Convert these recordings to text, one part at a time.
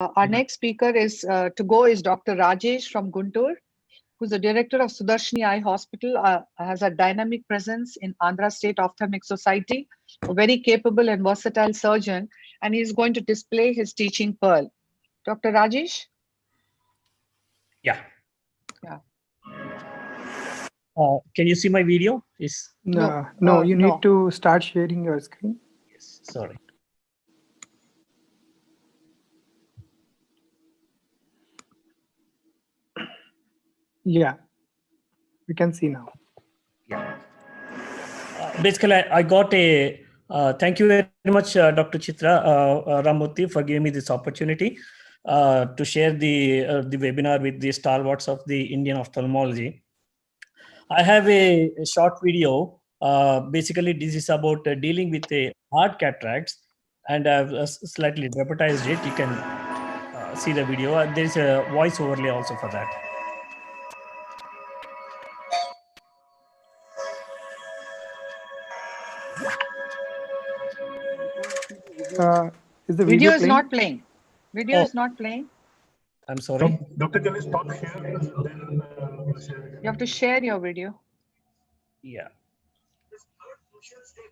Our next speaker is Dr. Rajesh from Guntur, who's the director of Sudarshini Eye Hospital, has a dynamic presence in Andhra State Ophthalmic Society, a very capable and versatile surgeon, and he's going to display his teaching pearl. Dr. Rajesh? Yeah. Yeah. Can you see my video? No, you need to start sharing your screen. Yes, sorry. Yeah, we can see now. Yeah. Basically, I got a thank you very much, Dr. Chitra Ramurthy, for giving me this opportunity to share the webinar with the stalwarts of the Indian ophthalmology. I have a short video. Basically, this is about dealing with a hard cataracts, and I've slightly dramatized it. You can see the video. There is a voice overlay also for that. Is the Video is playing? not playing. Video is not playing. I'm sorry. Doctor, can you stop share? Then You have to share your video. Yeah.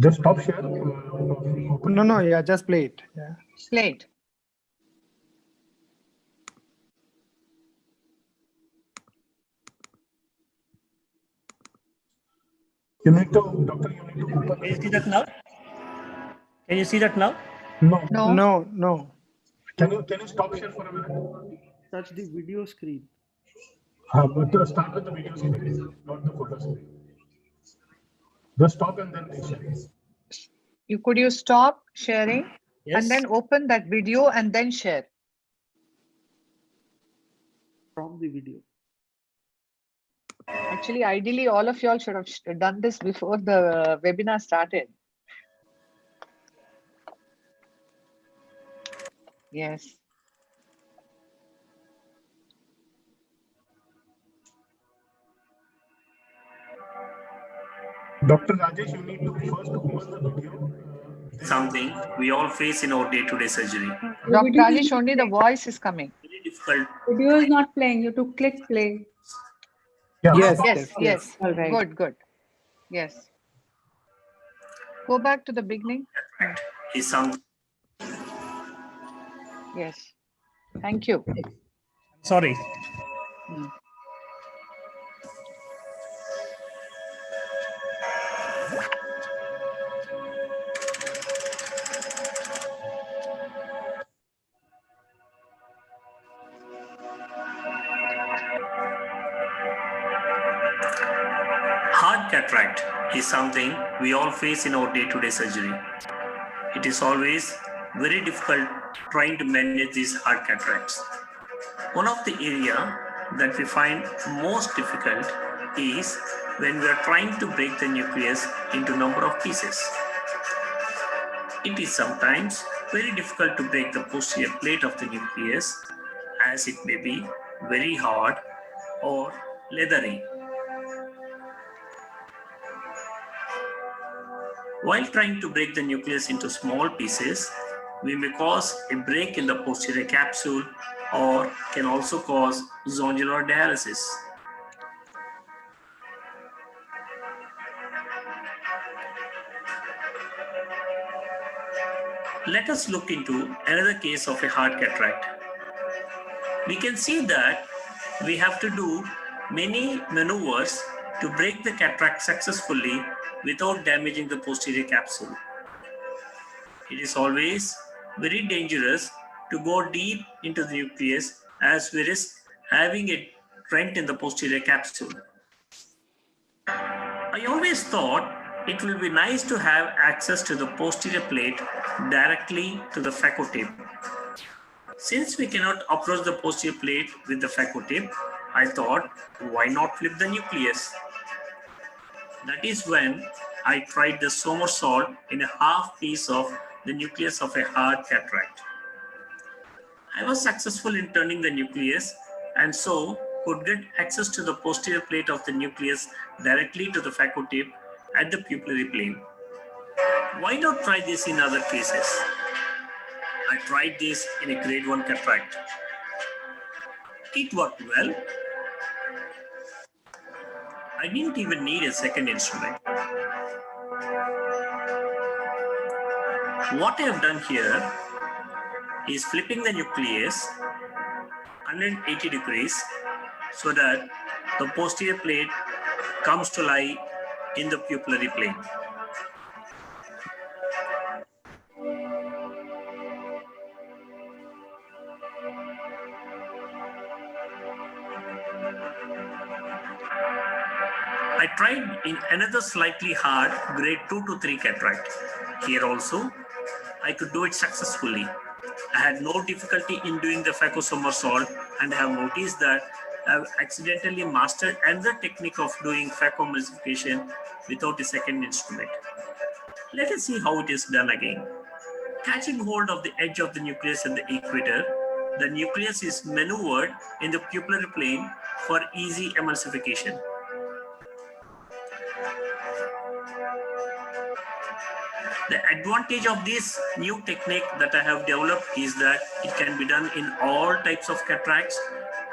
just stop share. No, yeah, just play it. Yeah. Play it. You need to, doctor, you need to open. Can you see that now? Can you see that now? No. No. Can you stop share for a minute? Touch the video screen. But start with the video screen, not the photo screen. Just stop and then share. Could you stop sharing? Yes. And then open that video and then share. From the video. Actually, ideally, all of y'all should have done this before the webinar started. Yes. Dr. Rajesh, you need to first open the video. Something we all face in our day-to-day surgery. Dr. Rajesh, only the voice is coming. Very difficult. Video is not playing. You have to click play. Yeah. Yes. All right. Good. Yes. Go back to the beginning. Is some. Yes. Thank you. Sorry. Hard cataract is something we all face in our day-to-day surgery. It is always very difficult trying to manage these hard cataracts. One of the area that we find most difficult is when we are trying to break the nucleus into number of pieces. It is sometimes very difficult to break the posterior plate of the nucleus, as it may be very hard or leathery. While trying to break the nucleus into small pieces, we may cause a break in the posterior capsule or can also cause zonular dialysis. Let us look into another case of a hard cataract. We can see that we have to do many maneuvers to break the cataract successfully without damaging the posterior capsule. It is always very dangerous to go deep into the nucleus, as we risk having a rent in the posterior capsule. I always thought it will be nice to have access to the posterior plate directly to the phaco tip. Since we cannot approach the posterior plate with the phaco tip, I thought, why not flip the nucleus? That is when I tried the somersault in a half piece of the nucleus of a hard cataract. I was successful in turning the nucleus and so could get access to the posterior plate of the nucleus directly to the phaco tip at the pupillary plane. Why not try this in other cases? I tried this in a grade 1 cataract. It worked well. I didn't even need a second instrument. What I have done here is flipping the nucleus 180 degrees so that the posterior plate comes to lie in the pupillary plane. I tried in another slightly hard grade 2 to 3 cataract. Here also, I could do it successfully. I had no difficulty in doing the phaco somersault, and I have noticed that I have accidentally mastered another technique of doing phaco emulsification without a second instrument. Let us see how it is done again. Catching hold of the edge of the nucleus at the equator, the nucleus is maneuvered in the pupillary plane for easy emulsification. The advantage of this new technique that I have developed is that it can be done in all types of cataracts.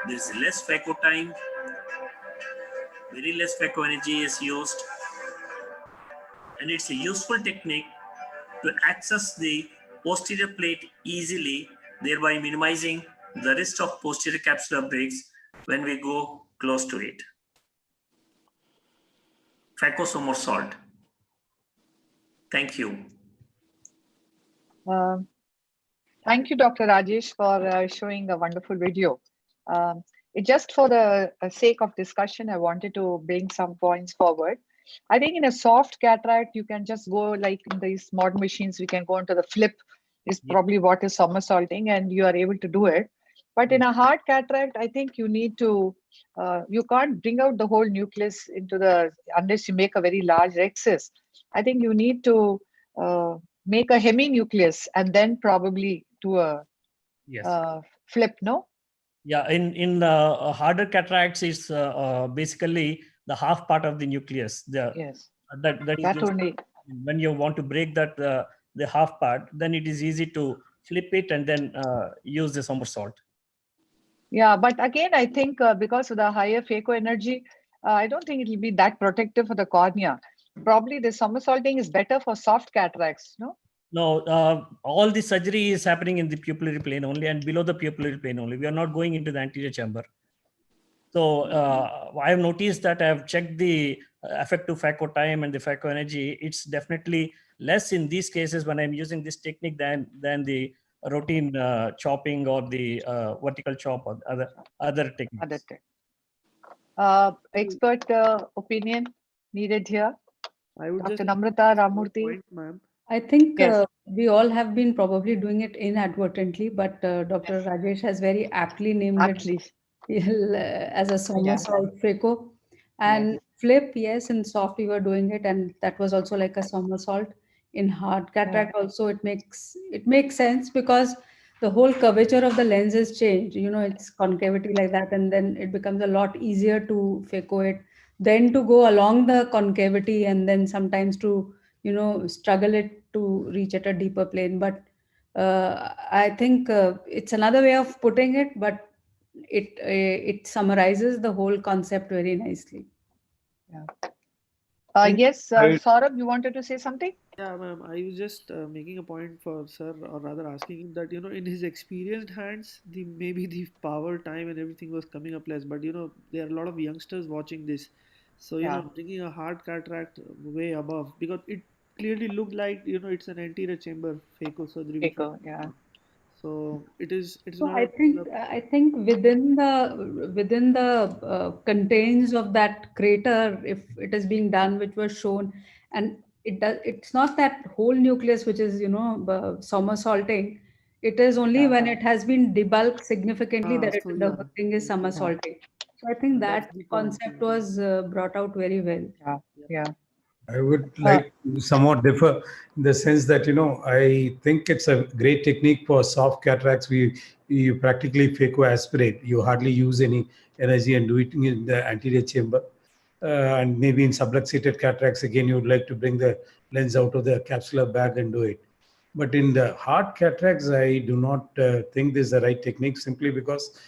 There is less phaco time, very less phaco energy is used, and it's a useful technique to access the posterior plate easily, thereby minimizing the risk of posterior capsular breaks when we go close to it. Phaco somersault. Thank you. Thank you, Dr. Rajesh, for showing a wonderful video. Just for the sake of discussion, I wanted to bring some points forward. I think in a soft cataract, you can just go like in these modern machines, we can go into the flip is probably what is somersaulting, and you are able to do it. But in a hard cataract, I think you need to, you can't bring out the whole nucleus into unless you make a very large rhexis. I think you need to make a heminucleus and then probably do a flip, no? Yeah, in harder cataracts, it's basically the half part of the nucleus. Yes. That only. When you want to break that the half part, then it is easy to flip it and then use the somersault. Yeah, but again, I think because of the higher phaco energy, I don't think it will be that protective for the cornea. Probably the somersaulting is better for soft cataracts, no? No, all the surgery is happening in the pupillary plane only and below the pupillary plane only. We are not going into the anterior chamber. So I have noticed that I have checked the effective phaco time and the phaco energy. It's definitely less in these cases when I'm using this technique than the routine chopping or the vertical chop or other techniques. Expert opinion needed here. I would Dr. just Namrata Ramurthy. Ma'am. I think Yes. we all have been probably doing it inadvertently, but Dr. Rajesh has very aptly named it as a somersault phaco. And flip, yes, in soft we were doing it, and that was also like a somersault. In hard cataract also it makes sense because the whole curvature of the lens is changed. You know, it's concavity like that, and then it becomes a lot easier to phaco it than to go along the concavity and then sometimes to, you know, struggle it to reach at a deeper plane. But I think it's another way of putting it, but it summarizes the whole concept very nicely. Yeah. Yes, Saurabh, you wanted to say something? Yeah, ma'am. I was just making a point for sir, or rather asking him that, you know, in his experienced hands, maybe the power, time, and everything was coming up less. But, you know, there are a lot of youngsters watching this. So, you know, bringing a hard cataract way above, because it clearly looked like, you know, it's an anterior chamber phaco surgery. Phaco, yeah. So it's So not. I think within the contains of that crater, if it is being done, which was shown, and it's not that whole nucleus which is, you know, somersaulting. It is only when it has been debulked significantly that the whole thing is somersaulting. So I think that concept was brought out very well. Yeah. I would like to somewhat differ in the sense that, you know, I think it's a great technique for soft cataracts. You practically phaco aspirate. You hardly use any energy and do it in the anterior chamber. And maybe in subluxated cataracts, again, you would like to bring the lens out of the capsular bag and do it. But in the hard cataracts, I do not think this is the right technique, simply because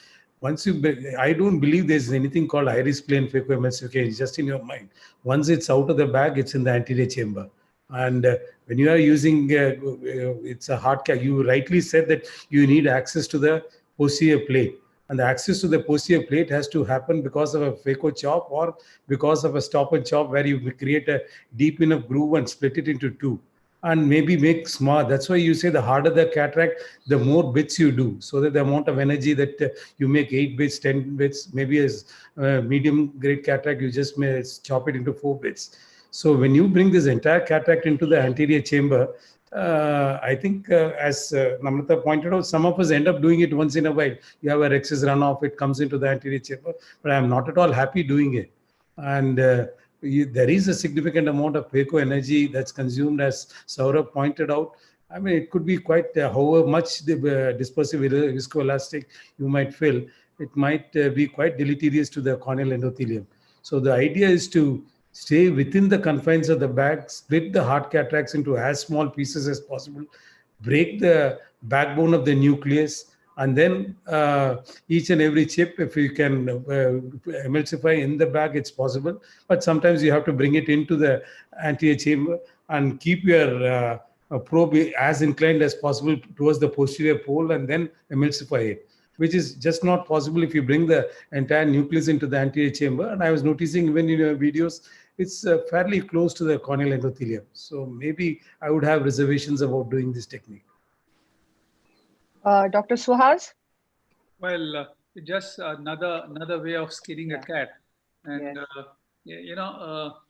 I don't believe there's anything called iris plane phacoemulsification. It's just in your mind. Once it's out of the bag, it's in the anterior chamber. And when you are using, it's a hard cap, you rightly said that you need access to the posterior plate. And the access to the posterior plate has to happen because of a phaco chop or because of a stop and chop, where you create a deep enough groove and split it into two. And maybe make small. That's why you say the harder the cataract, the more bits you do, so that the amount of energy that you make 8 bits, 10 bits, maybe as medium grade cataract, you just may chop it into 4 bits. So when you bring this entire cataract into the anterior chamber, I think as Namrata pointed out, some of us end up doing it once in a while. You have a rhexis runoff, it comes into the anterior chamber, but I'm not at all happy doing it. And there is a significant amount of phaco energy that's consumed, as Saurabh pointed out. I mean, it could be quite, however much the dispersive viscoelastic you might fill, it might be quite deleterious to the corneal endothelium. So the idea is to stay within the confines of the bag, split the hard cataracts into as small pieces as possible, break the backbone of the nucleus, and then each and every chip, if you can emulsify in the bag, it's possible. But sometimes you have to bring it into the anterior chamber and keep your probe as inclined as possible towards the posterior pole, and then emulsify it, which is just not possible if you bring the entire nucleus into the anterior chamber. And I was noticing even in your videos, it's fairly close to the corneal endothelium. So maybe I would have reservations about doing this technique. Dr. Suhas? Well, just another way of skinning a cat. And,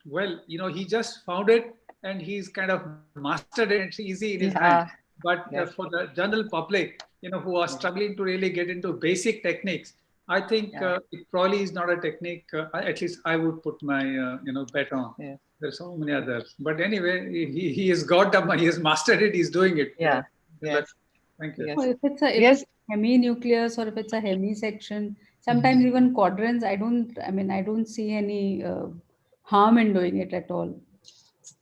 well, he just found it and he's kind of mastered it. It's easy in his hand. But for the general public, who are struggling to really get into basic techniques, I think it probably is not a technique, at least I would put my, bet on. There's so many others. But anyway, he has got them, he has mastered it, he's doing it. Thank you. Well, if it's a hemi-nucleus or if it's a hemi-section, sometimes even quadrants, I don't see any harm in doing it at all.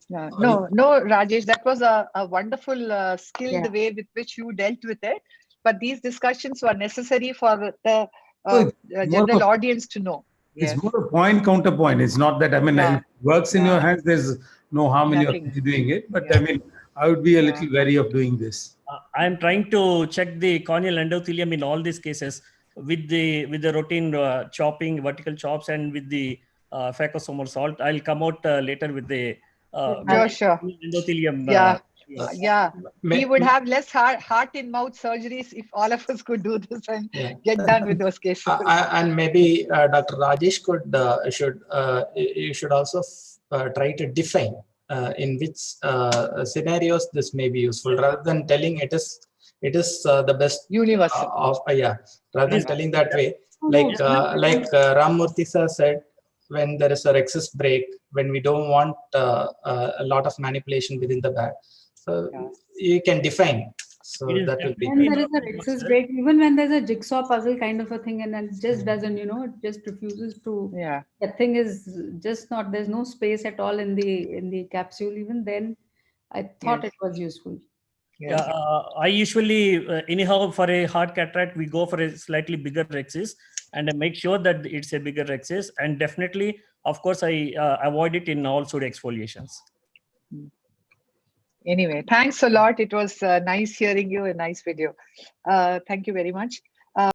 No, Rajesh, that was a wonderful skilled way with which you dealt with it. But these discussions were necessary for the general audience to know. It's more a point counterpoint. It's not that, it works in your hands, there's no harm in your doing it. But I would be a little wary of doing this. I'm trying to check the corneal endothelium in all these cases with the routine chopping, vertical chops, and with the phacosomersault. I'll come out later with the endothelium. We would have less heart in mouth surgeries if all of us could do this and get done with those cases. And maybe Dr. Rajesh should also try to define in which scenarios this may be useful, rather than telling it is the best universal rather than telling that way, like Ram Murthy sir said, when there is a rhexis break, when we don't want a lot of manipulation within the bag, so you can define. So that will be. When there is a rhexis break, even when there's a jigsaw puzzle kind of a thing, and it just doesn't, it just refuses to. That thing is just not. There's no space at all in the capsule. Even then, I thought it was useful. I usually anyhow for a hard cataract we go for a slightly bigger rhexis, and I make sure that it's a bigger rhexis, and definitely, of course, I avoid it in all pseudo exfoliations. Anyway, thanks a lot. It was nice hearing you, a nice video. Thank you very much.